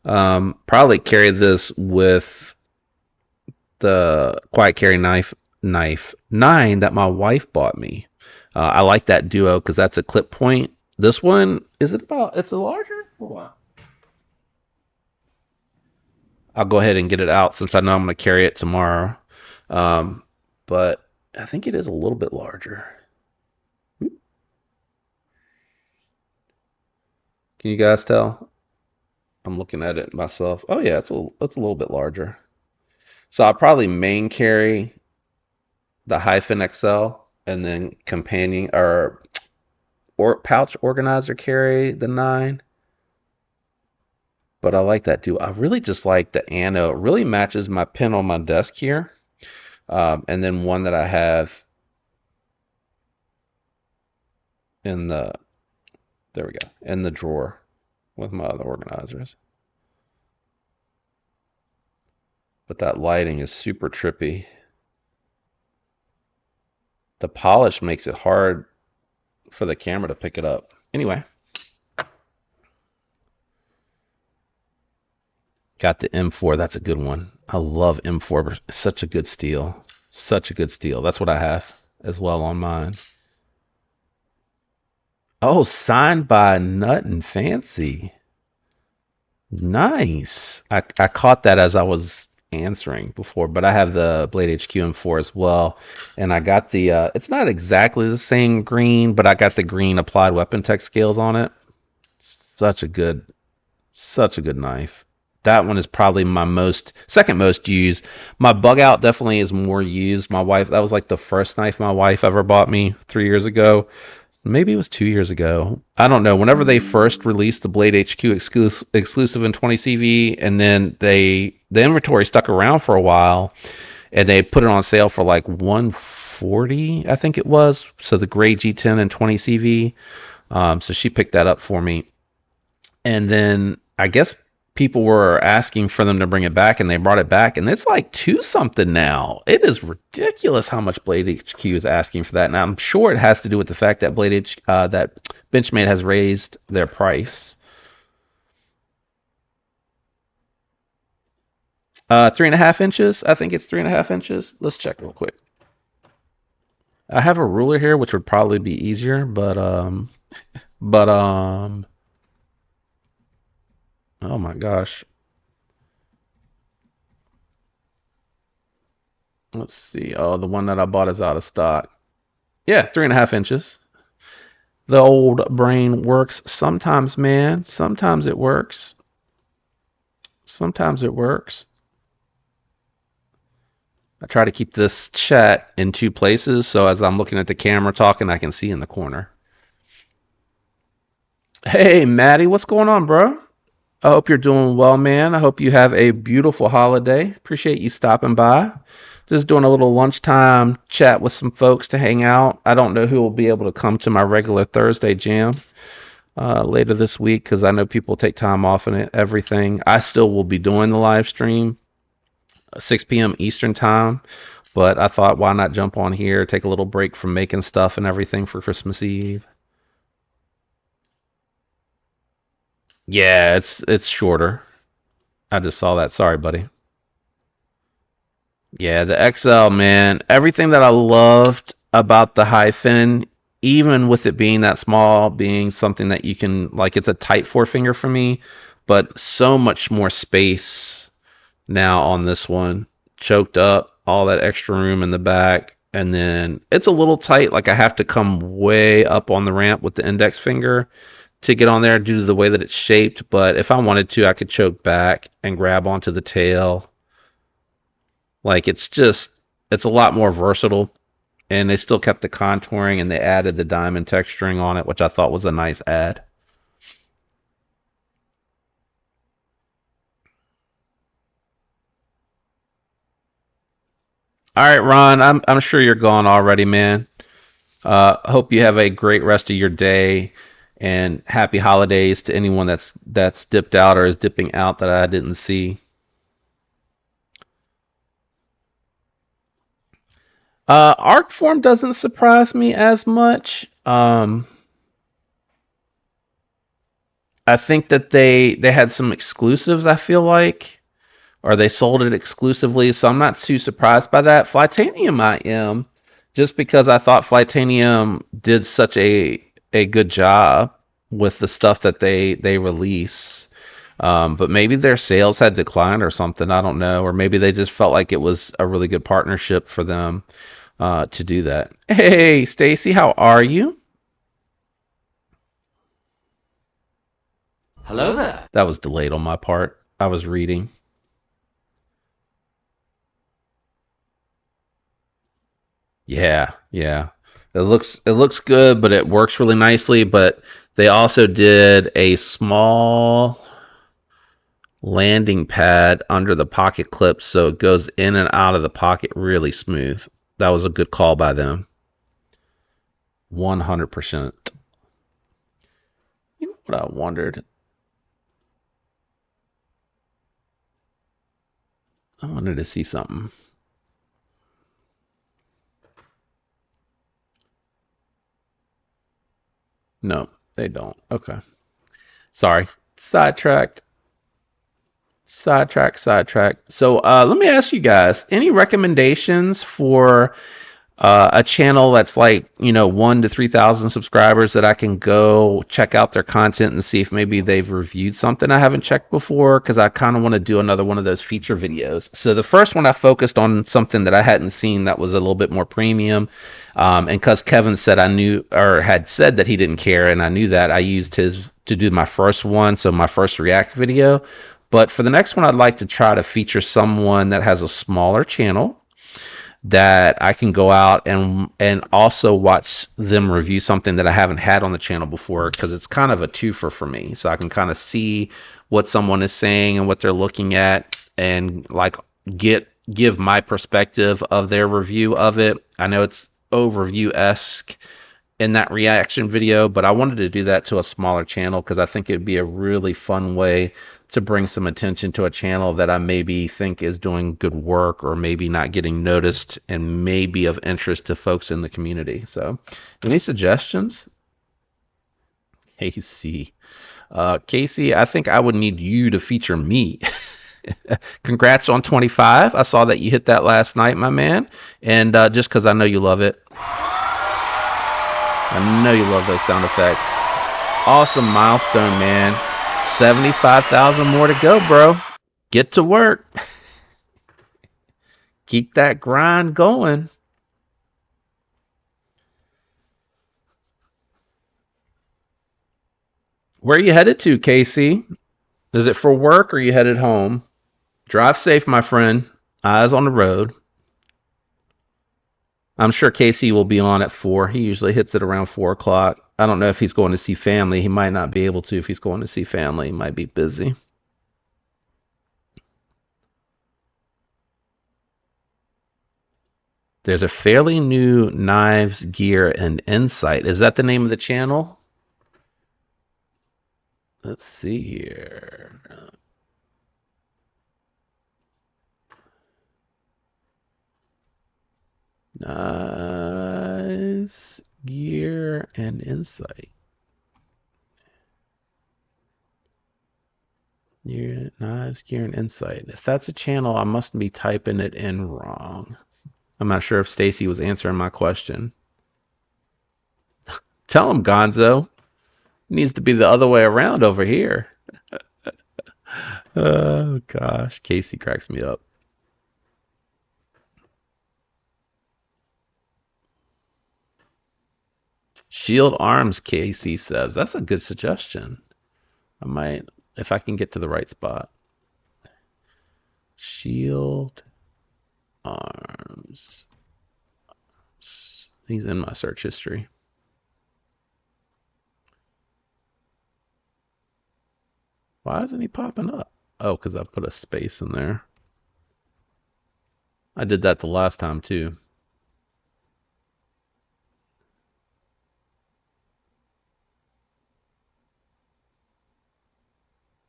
Probably carry this with the Quiet Carry knife knife 9 that my wife bought me. I like that duo because that's a clip point. This one, is it about, it's a larger? Hold on. I'll go ahead and get it out since I know I'm going to carry it tomorrow. But I think it is a little bit larger. Can you guys tell? I'm looking at it myself. Oh yeah, it's a little bit larger. So I'll probably main carry the Hyphen XL and then companion or pouch organizer carry the 9. But I like that too. I really just like the Ano. It really matches my pen on my desk here. And then one that I have in the, there we go, in the drawer with my other organizers. But that lighting is super trippy. The polish makes it hard for the camera to pick it up. Anyway. Got the M4. That's a good one. I love M4. Such a good steel. Such a good steel. That's what I have as well on mine. Oh, signed by Nut and Fancy. Nice. I caught that as I was answering before, but I have the Blade HQ M4 as well. And I got the, it's not exactly the same green, but I got the green Applied Weapon Tech scales on it. Such a good knife. That one is probably my second most used. My Bug Out definitely is more used. My wife, that was like the first knife my wife ever bought me 3 years ago. Maybe it was 2 years ago. I don't know. Whenever they first released the Blade HQ exclusive in 20CV, and then the inventory stuck around for a while, and they put it on sale for like 140, I think it was. So the gray G10 and 20 CV. So she picked that up for me. And then I guess people were asking for them to bring it back, and they brought it back, and it's like 2 something now. It is ridiculous how much Blade HQ is asking for that. Now I'm sure it has to do with the fact that that Benchmade has raised their price. 3.5 inches. I think it's 3.5 inches. Let's check real quick. I have a ruler here, which would probably be easier, but oh my gosh. Let's see. Oh, the one that I bought is out of stock. Yeah, 3.5 inches. The old brain works sometimes, man. Sometimes it works. Sometimes it works. I try to keep this chat in 2 places, so as I'm looking at the camera talking, I can see in the corner. Hey, Maddie, what's going on, bro? I hope you're doing well, man. I hope you have a beautiful holiday. Appreciate you stopping by. Just doing a little lunchtime chat with some folks to hang out. I don't know who will be able to come to my regular Thursday jam later this week because I know people take time off and everything. I still will be doing the live stream 6 p.m. Eastern time, but I thought why not jump on here, take a little break from making stuff and everything for Christmas Eve. Yeah, it's shorter. I just saw that. Sorry, buddy. Yeah, the XL, man. Everything that I loved about the Hyphen, even with it being that small, being something that you can, like, it's a tight forefinger for me, but so much more space now on this one. Choked up, all that extra room in the back. And then it's a little tight, like I have to come way up on the ramp with the index finger to get on there due to the way that it's shaped. But if I wanted to, I could choke back and grab onto the tail. Like it's a lot more versatile, and they still kept the contouring and they added the diamond texturing on it, which I thought was a nice add. All right, Ron, I'm sure you're gone already, man. Hope you have a great rest of your day, and happy holidays to anyone that's dipped out or is dipping out that I didn't see. Artform doesn't surprise me as much. I think that they had some exclusives, I feel like, or they sold it exclusively. So I'm not too surprised by that. Flytanium, I am, just because I thought Flytanium did such a good job with the stuff that they release. But maybe their sales had declined or something. I don't know. Or maybe they just felt like it was a really good partnership for them to do that. Hey, Stacy, how are you? Hello there. That was delayed on my part. I was reading. Yeah, yeah. It looks good, but it works really nicely. But they also did a small landing pad under the pocket clip so it goes in and out of the pocket really smooth. That was a good call by them. 100%. You know what I wondered? I wanted to see something. No, they don't. Okay. Sorry. Sidetracked. Sidetrack. So let me ask you guys, any recommendations for a channel that's like, 1 to 3,000 subscribers that I can go check out their content and see if maybe they've reviewed something I haven't checked before? Because I kind of want to do another one of those feature videos. So the first one I focused on something that I hadn't seen that was a little bit more premium. And because Kevin said I knew or had said that he didn't care, and I knew that, I used his to do my first one, so my first React video. But for the next one, I'd like to try to feature someone that has a smaller channel that I can go out and also watch them review something that I haven't had on the channel before, because it's kind of a twofer for me. So I can kind of see what someone is saying and what they're looking at, and like give my perspective of their review of it. I know it's overview-esque in that reaction video, but I wanted to do that to a smaller channel because I think it'd be a really fun way to bring some attention to a channel that I maybe think is doing good work or maybe not getting noticed and maybe of interest to folks in the community. So any suggestions? Casey. Casey, I think I would need you to feature me. Congrats on 25. I saw that you hit that last night, my man. And just because I know you love it. I know you love those sound effects. Awesome milestone, man. 75,000 more to go, bro. Get to work. Keep that grind going. Where are you headed to, Casey? Is it for work or are you headed home? Drive safe, my friend. Eyes on the road. I'm sure Casey will be on at 4. He usually hits it around 4 o'clock. I don't know if he's going to see family. He might not be able to if he's going to see family. He might be busy. There's a fairly new Knives, Gear, and Insight. Is that the name of the channel? Let's see here. Knives, Gear, and Insight. Knives, Gear, and Insight. If that's a channel, I must be typing it in wrong. I'm not sure if Stacy was answering my question. Tell him, Gonzo. It needs to be the other way around over here. Oh, gosh. Casey cracks me up. Shield Arms, Casey says. That's a good suggestion. I might, if I can get to the right spot. Shield Arms. He's in my search history. Why isn't he popping up? Oh, because I put a space in there. I did that the last time too.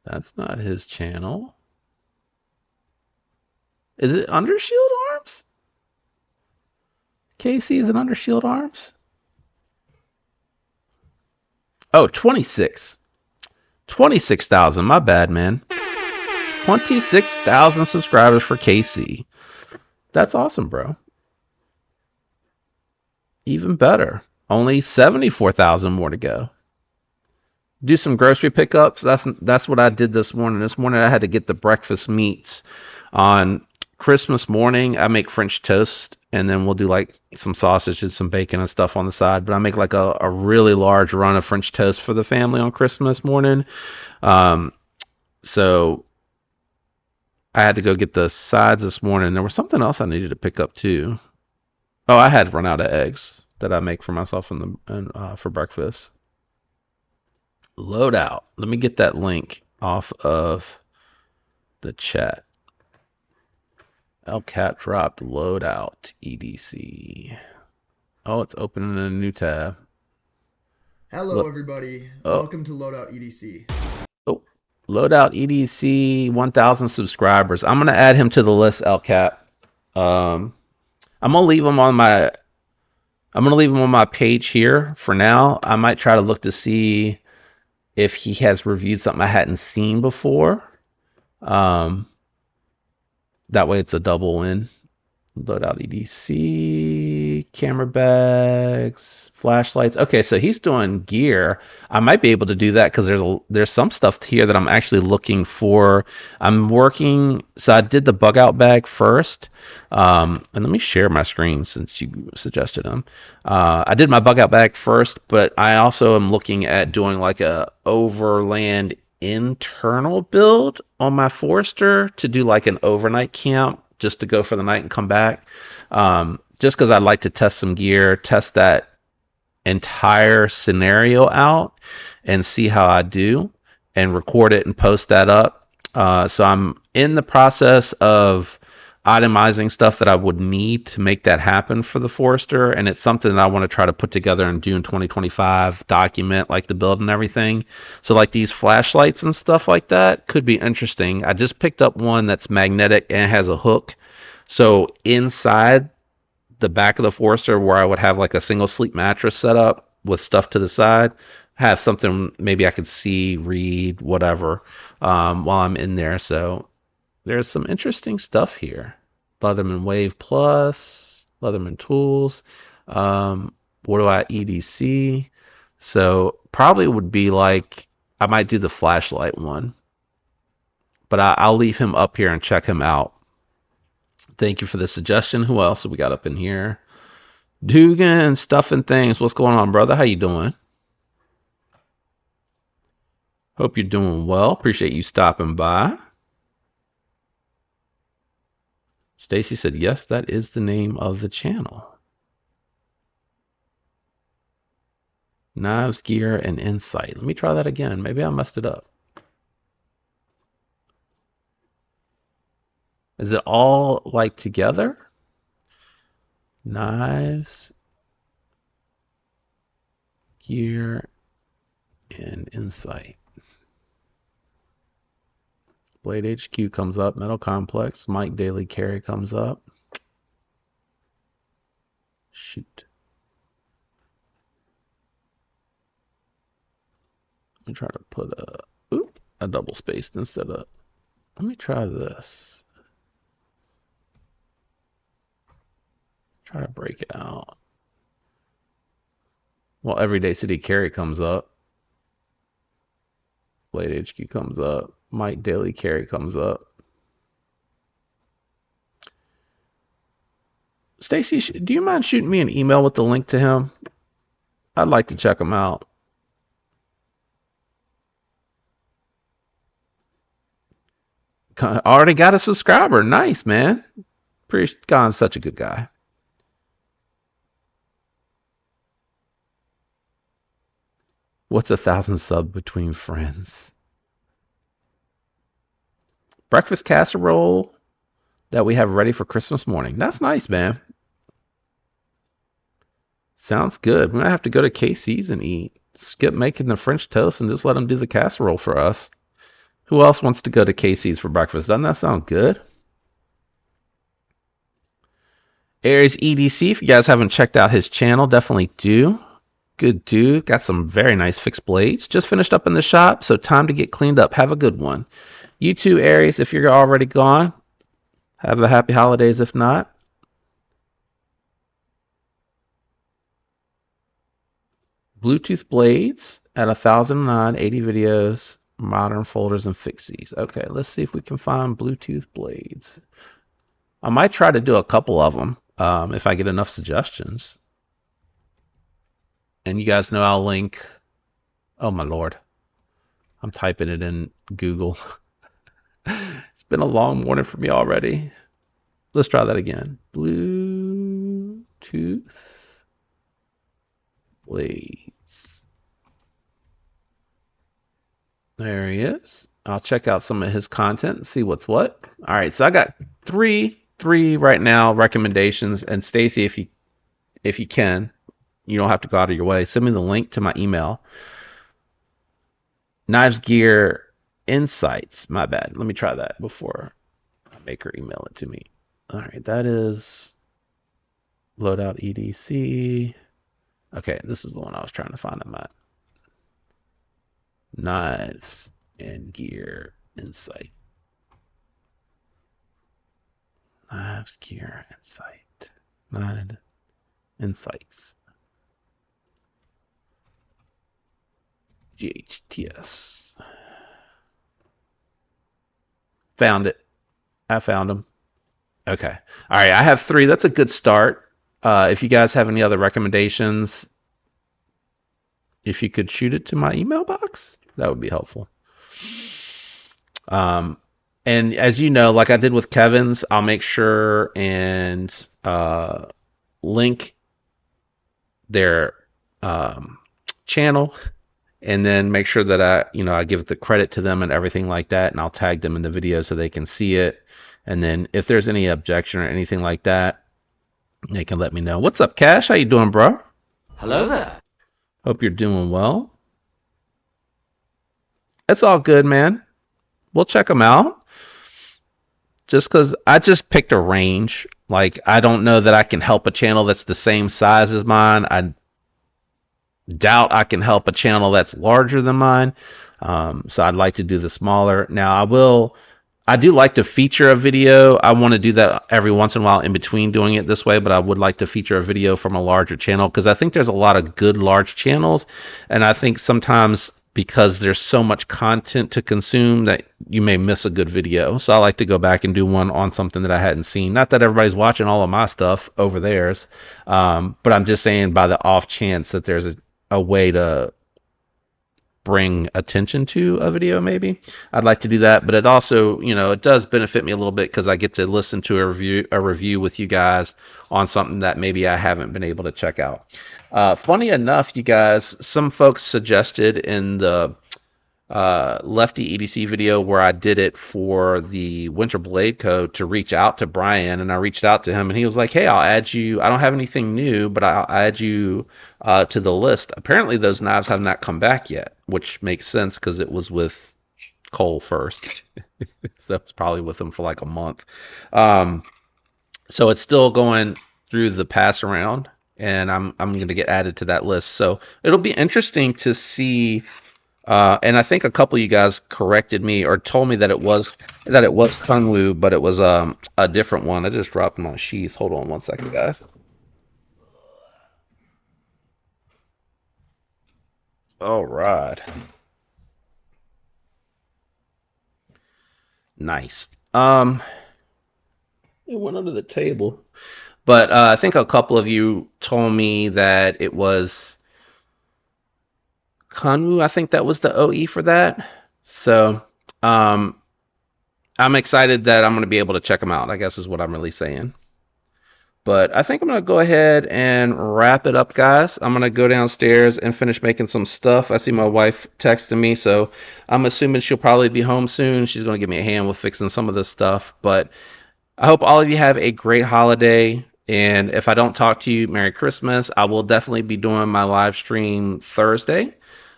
That's not his channel. Is it under Shield Arms? Casey, is it under Shield Arms? Oh, 26. 26,000. My bad, man. 26,000 subscribers for KC. That's awesome, bro. Even better. Only 74,000 more to go. Do some grocery pickups. That's what I did this morning. This morning I had to get the breakfast meats. On Christmas morning, I make French toast, and then we'll do like some sausage and some bacon and stuff on the side. But I make like a really large run of French toast for the family on Christmas morning. So I had to go get the sides this morning. There was something else I needed to pick up too. Oh, I had run out of eggs that I make for myself for breakfast. Loadout. Let me get that link off of the chat. Elcat dropped Loadout EDC. Oh, it's opening a new tab. Hello, everybody. Welcome to Loadout EDC. Oh, Loadout EDC, 1,000 subscribers. I'm gonna add him to the list, Elcat. I'm gonna leave him on my page here for now. I might try to look to see if he has reviewed something I hadn't seen before. That way it's a double win. Loadout EDC, camera bags, flashlights. Okay, so he's doing gear. I might be able to do that because there's some stuff here that I'm actually looking for. So I did the bug out bag first. And let me share my screen since you suggested them. I did my bug out bag first, but I also am looking at doing like a overland internal build on my Forester to do like an overnight camp, just to go for the night and come back. Just because I'd like to test some gear, test that entire scenario out and see how I do, and record it and post that up. So I'm in the process of itemizing stuff that I would need to make that happen for the Forester, and it's something that I want to try to put together in June 2025, document like the build and everything. So like these flashlights and stuff like that could be interesting. I just picked up one that's magnetic and it has a hook. So inside the back of the Forester, where I would have like a single sleep mattress set up with stuff to the side, have something maybe I could see, read, whatever, while I'm in there. So there's some interesting stuff here. Leatherman Wave Plus, Leatherman Tools. What do I EDC? So probably would be like, I might do the flashlight one. But I'll leave him up here and check him out. Thank you for the suggestion. Who else have we got up in here? Dugan, Stuff and Things. What's going on, brother? How you doing? Hope you're doing well. Appreciate you stopping by. Stacy said, yes, that is the name of the channel. Knives, Gear, and Insight. Let me try that again. Maybe I messed it up. Is it all like together? Knives, Gear, and Insight. Blade HQ comes up. Metal Complex. Mike Daily Carry comes up. Shoot. Let me try to put a double spaced instead of. Let me try this. Try to break it out. Well, Everyday City Carry comes up. Blade HQ comes up. Mike Daily Carry comes up. Stacy, do you mind shooting me an email with the link to him? I'd like to check him out. Already got a subscriber. Nice, man. God's such a good guy. What's 1,000 sub between friends? Breakfast casserole that we have ready for Christmas morning. That's nice, man. Sounds good. We might have to go to KC's and eat. Skip making the French toast and just let them do the casserole for us. Who else wants to go to KC's for breakfast? Doesn't that sound good? Aries EDC, if you guys haven't checked out his channel, definitely do. Good dude. Got some very nice fixed blades. Just finished up in the shop, so time to get cleaned up. Have a good one. You too, Aries, if you're already gone. Have a happy holidays if not. Bluetooth blades at 1009, 80 videos, modern folders and fixies. Okay, let's see if we can find Bluetooth blades. I might try to do a couple of them if I get enough suggestions. And you guys know I'll link. Oh my lord. I'm typing it in Google. It's been a long morning for me already. Let's try that again. Bluetooth blades. There he is. I'll check out some of his content and see what's what. All right, so I got three right now recommendations. And Stacy, if you can, you don't have to go out of your way. Send me the link to my email. Knives Gear Insights. My bad. Let me try that before I make her email it to me. All right, that is Loadout EDC. Okay, this is the one I was trying to find. I'm at Knives and Gear Insight. Knives Gear Insight. Nine Insights. GHTS. Found it. I found them. Okay. All right. I have three. That's a good start. If you guys have any other recommendations, if you could shoot it to my email box, that would be helpful. And as you know, like I did with Kevin's, I'll make sure and link their channel, and then make sure that I give the credit to them and everything like that, and I'll tag them in the video so they can see it. And then if there's any objection or anything like that, they can let me know. What's up, Cash? How you doing, bro? Hello there. Hope you're doing well. It's all good, man. We'll check them out. Just because I just picked a range. Like, I don't know that I can help a channel that's the same size as mine. I doubt I can help a channel that's larger than mine. So I'd like to do the smaller. Now, I do like to feature a video. I want to do that every once in a while in between doing it this way, but I would like to feature a video from a larger channel because I think there's a lot of good large channels. And I think sometimes because there's so much content to consume that you may miss a good video. So I like to go back and do one on something that I hadn't seen. Not that everybody's watching all of my stuff over theirs, but I'm just saying by the off chance that there's a way to bring attention to a video, maybe I'd like to do that. But it also, it does benefit me a little bit because I get to listen to a review with you guys on something that maybe I haven't been able to check out. Funny enough, you guys, some folks suggested in the Lefty EDC video where I did it for the Winter Blade Code to reach out to Brian, and I reached out to him and he was like, hey, I'll add you. I don't have anything new, but I'll add you to the list. Apparently those knives have not come back yet, which makes sense because it was with Cole first. So it's probably with him for like a month. So it's still going through the pass around, and I'm going to get added to that list. So it'll be interesting to see. And I think a couple of you guys corrected me or told me that it was Kunwu, but it was a different one. I just dropped my sheath. Hold on one second, guys. All right. Nice. It went under the table, but I think a couple of you told me that it was Kunwu. I think that was the OE for that. So I'm excited that I'm going to be able to check them out, I guess is what I'm really saying. But I think I'm going to go ahead and wrap it up, guys. I'm going to go downstairs and finish making some stuff. I see my wife texting me, so I'm assuming she'll probably be home soon. She's going to give me a hand with fixing some of this stuff. But I hope all of you have a great holiday. And if I don't talk to you, Merry Christmas. I will definitely be doing my live stream Thursday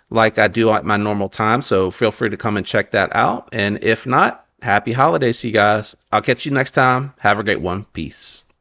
like I do at my normal time. So feel free to come and check that out. And if not, happy holidays to you guys. I'll catch you next time. Have a great one. Peace.